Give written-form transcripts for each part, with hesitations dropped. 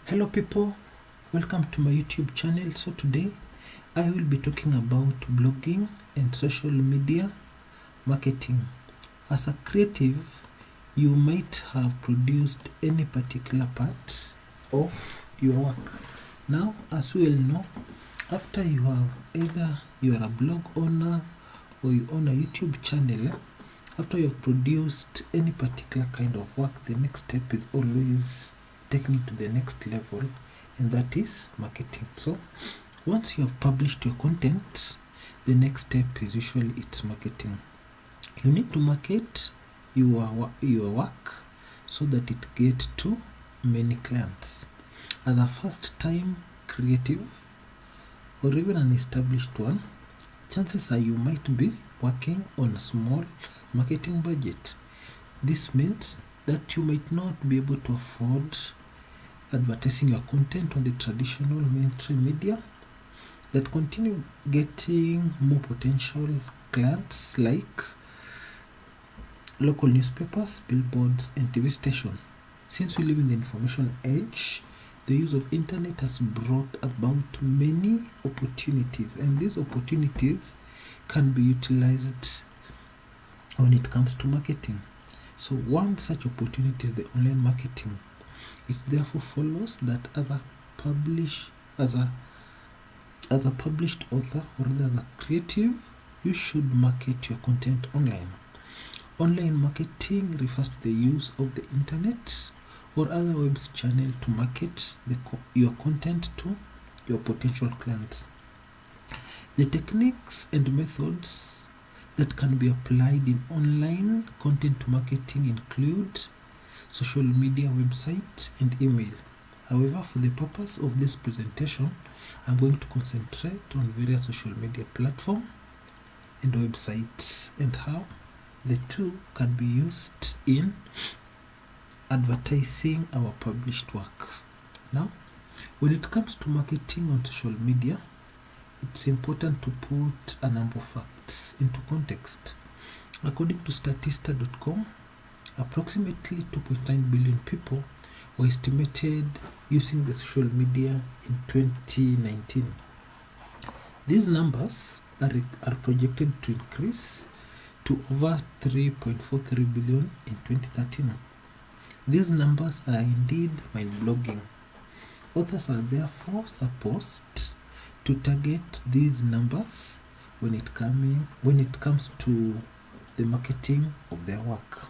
Hello people, welcome to my YouTube channel. So today I will be talking about blogging and social media marketing. As a creative, you might have produced any particular part of your work. Now, as we all know, after you have either you are a blog owner or you own a YouTube channel, after you have produced any particular kind of work, the next step is always taking it to the next level, and that is marketing. So once you have published your content, the next step is usually it's marketing. You need to market your work so that it gets to many clients. As a first time creative or even an established one, chances are you might be working on a small marketing budget. This means that you might not be able to afford advertising your content on the traditional mainstream media that continue getting more potential clients like local newspapers, billboards, and TV stations. Since we live in the information age, the use of internet has brought about many opportunities, and these opportunities can be utilized when it comes to marketing. So one such opportunity is the online marketing. It therefore follows that as a published author, or rather as a creative, you should market your content online. Online marketing refers to the use of the internet or other web channel to market your content to your potential clients. The techniques and methods that can be applied in online content marketing include social media, website, and email. However, for the purpose of this presentation, I'm going to concentrate on various social media platforms and websites and how the two can be used in advertising our published works. Now, when it comes to marketing on social media, it's important to put a number of facts into context. According to statista.com, approximately 2.9 billion people were estimated using the social media in 2019. These numbers are projected to increase to over 3.43 billion in 2013. These numbers are indeed mind-blogging. Authors are therefore supposed to target these numbers when it comes to the marketing of their work.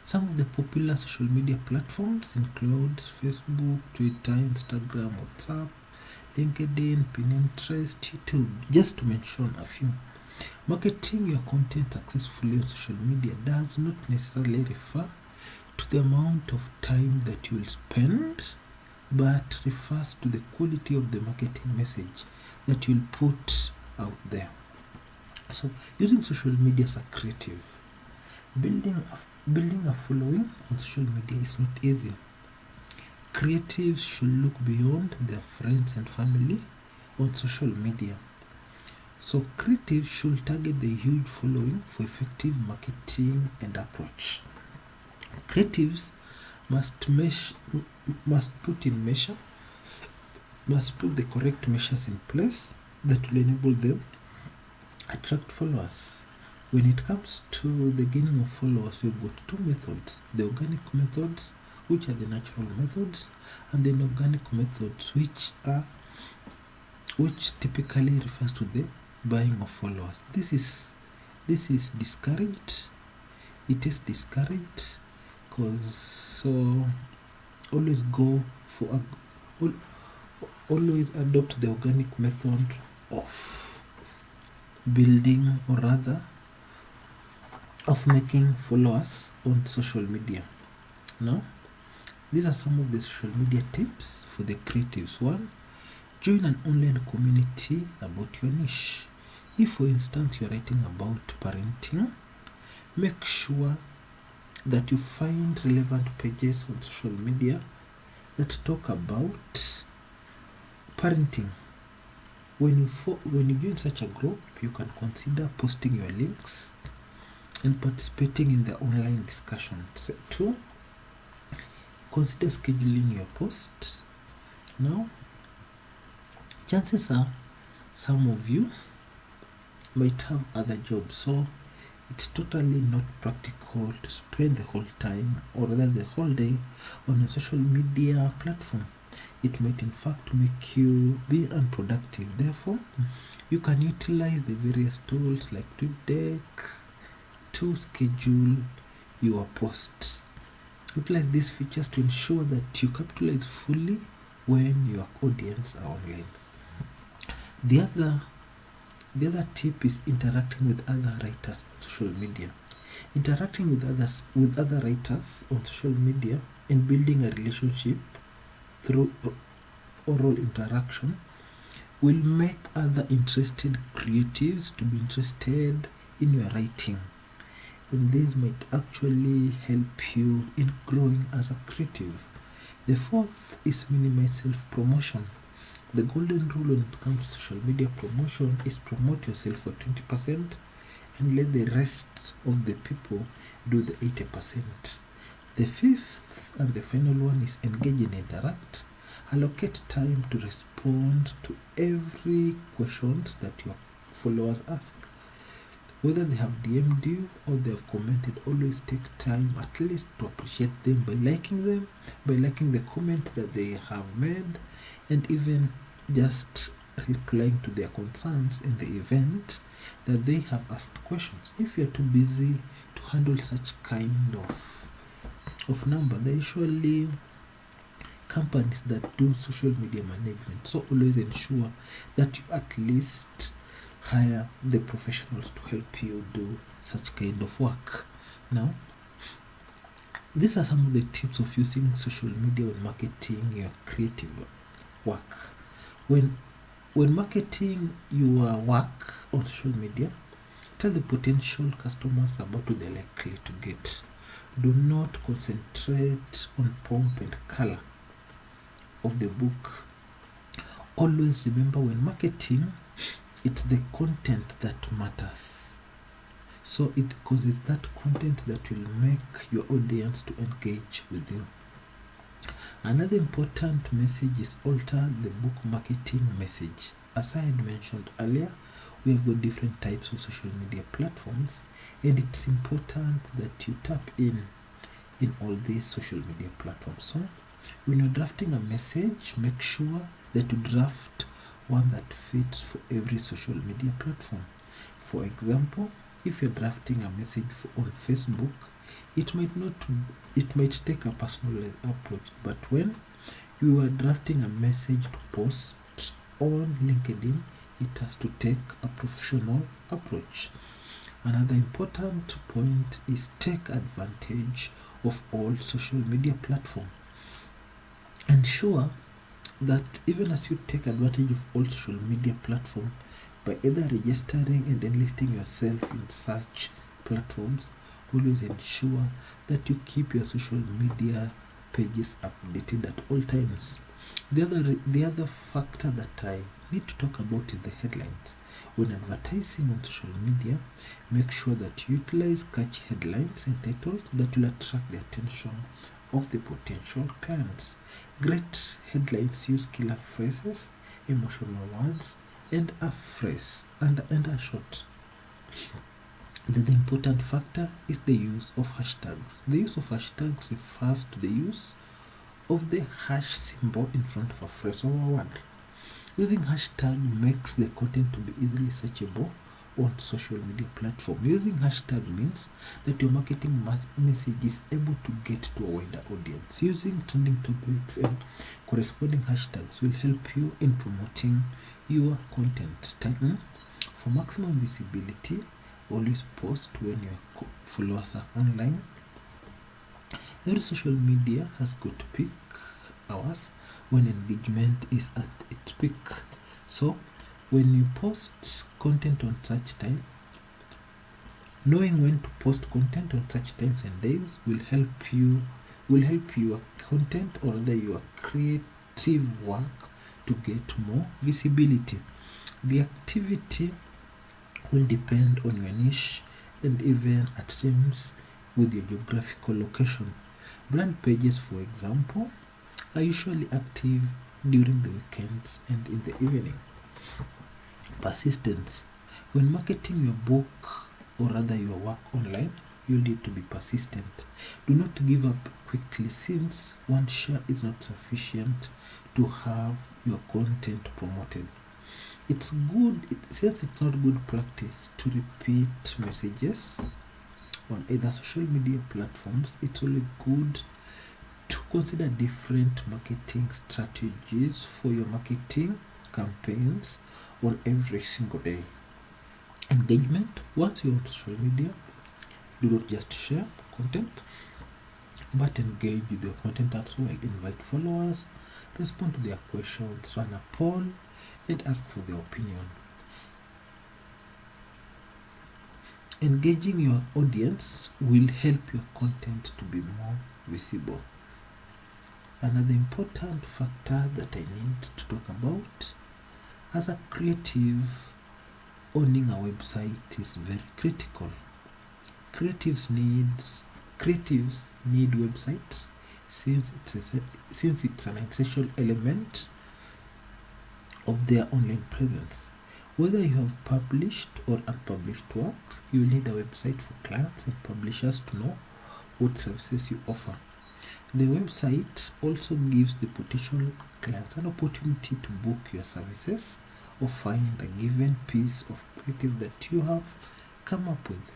Some of the popular social media platforms include Facebook, Twitter, Instagram, WhatsApp, LinkedIn, Pinterest, YouTube, just to mention a few. Marketing your content successfully on social media does not necessarily refer to the amount of time that you will spend, but refers to the quality of the marketing message that you'll put out there. So, using social media as a creative, building a following on social media is not easy. Creatives should look beyond their friends and family on social media. So creatives should target the huge following for effective marketing and approach. Creatives must put the correct measures in place that will enable them attract followers. When it comes to the gaining of followers, we've got two methods: the organic methods, which are the natural methods, and the inorganic methods, which typically refers to the buying of followers. This is discouraged. It is discouraged because always adopt the organic method of building, or rather of making followers on social media. Now, these are some of the social media tips for the creatives. 1. Join an online community about your niche. If, for instance, you're writing about parenting, make sure that you find relevant pages on social media that talk about parenting. When you join such a group, you can consider posting your links and participating in the online discussion. 2. consider scheduling your posts. Now, chances are some of you might have other jobs, so it's totally not practical to spend the whole time or rather the whole day on a social media platform. It might in fact make you be unproductive. Therefore, you can utilize the various tools like TweetDeck to schedule your posts. Utilize these features to ensure that you capitalize fully when your audience are online. The other tip is interacting with other writers on social media. Interacting with other writers on social media and building a relationship through oral interaction will make other interested creatives to be interested in your writing. And this might actually help you in growing as a creative. The fourth is minimize self-promotion. The golden rule when it comes to social media promotion is promote yourself for 20% and let the rest of the people do the 80%. The fifth and the final one is engage and interact. Allocate time to respond to every questions that your followers ask. Whether they have DM'd you or they have commented, always take time at least to appreciate them, by liking the comment that they have made, and even just replying to their concerns in the event that they have asked questions. If you're too busy to handle such kind of number, there are usually companies that do social media management. So always ensure that you at least hire the professionals to help you do such kind of work. Now, these are some of the tips of using social media when marketing your creative work. When marketing your work on social media, tell the potential customers about what they're likely to get. Do not concentrate on pomp and color of the book. Always remember, when marketing, it's the content that matters. So because it's that content that will make your audience to engage with you. Another important message is alter the book marketing message. As I had mentioned earlier, we have got different types of social media platforms, and it's important that you tap in all these social media platforms. So when you're drafting a message, make sure that you draft one that fits for every social media platform. For example, if you're drafting a message on Facebook, it might take a personalized approach, but when you are drafting a message to post on LinkedIn, it has to take a professional approach. Another important point is take advantage of all social media platforms. Ensure that even as you take advantage of all social media platforms, by either registering and enlisting yourself in such platforms, always ensure that you keep your social media pages updated at all times. The other factor that I need to talk about is the headlines. When advertising on social media, make sure that you utilize catchy headlines and titles that will attract the attention of the potential clients. Great headlines use killer phrases, emotional words, and a phrase and a short. The important factor is the use of hashtags. The use of hashtags refers to the use of the hash symbol in front of a phrase or a word. Using hashtag makes the content to be easily searchable on social media platform. Using hashtag means that your marketing message is able to get to a wider audience. Using trending topics and corresponding hashtags will help you in promoting your content. For maximum visibility, always post when your followers are online. Every social media has got peak hours when engagement is at its peak. So when you post content on such time, knowing when to post content on such times and days will help your content or rather your creative work to get more visibility. The activity will depend on your niche and even at times with your geographical location. Brand pages, for example, are usually active during the weekends and in the evening. Persistence. When marketing your book or rather your work online, you need to be persistent. Do not give up quickly, since one share is not sufficient to have your content promoted. Since it's not good practice to repeat messages on either social media platforms, it's only good to consider different marketing strategies for your marketing campaigns on every single day. Engagement. Once you're on social media, do not just share content, but engage with your content as well. Invite followers, respond to their questions, run a poll, and ask for their opinion. Engaging your audience will help your content to be more visible. Another important factor that I need to talk about, as a creative, owning a website is very critical. Creatives need websites, since it's an essential element of their online presence. Whether you have published or unpublished works, you will need a website for clients and publishers to know what services you offer. The website also gives the potential clients an opportunity to book your services or find a given piece of creative that you have come up with.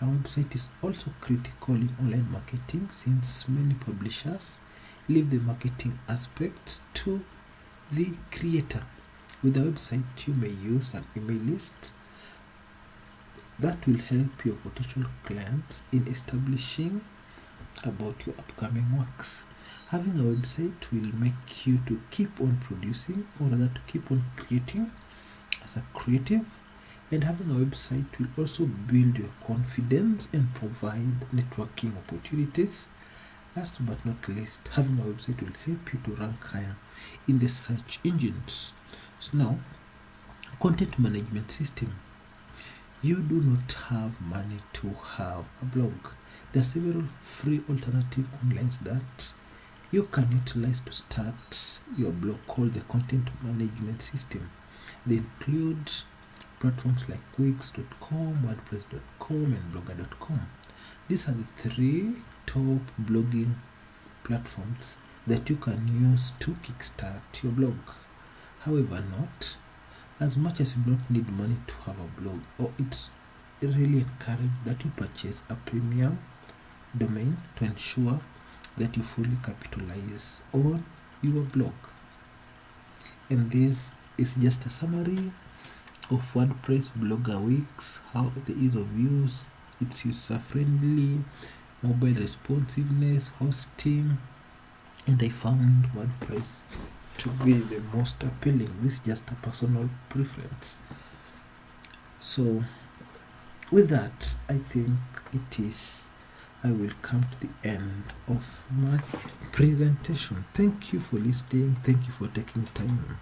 A website is also critical in online marketing, since many publishers leave the marketing aspects to the creator. With a website, you may use an email list that will help your potential clients in establishing about your upcoming works. Having a website will make you to keep on producing, or rather to keep on creating as a creative. And having a website will also build your confidence and provide networking opportunities. Last but not least, having a website will help you to rank higher in the search engines. So now, content management system. You do not have money to have a blog. There are several free alternative online that you can utilize to start your blog, called the content management system. They include platforms like Wix.com, WordPress.com, and Blogger.com. These are the three top blogging platforms that you can use to kickstart your blog. However, not as much as you don't need money to have a blog, or it's really encouraged that you purchase a premium domain to ensure that you fully capitalize on your blog. And this is just a summary of WordPress, Blogger, Wix, how the ease of use, it's user friendly, mobile responsiveness, hosting, and I found WordPress to be the most appealing. This is just a personal preference. So with that, I think I will come to the end of my presentation. Thank you for listening. Thank you for taking time.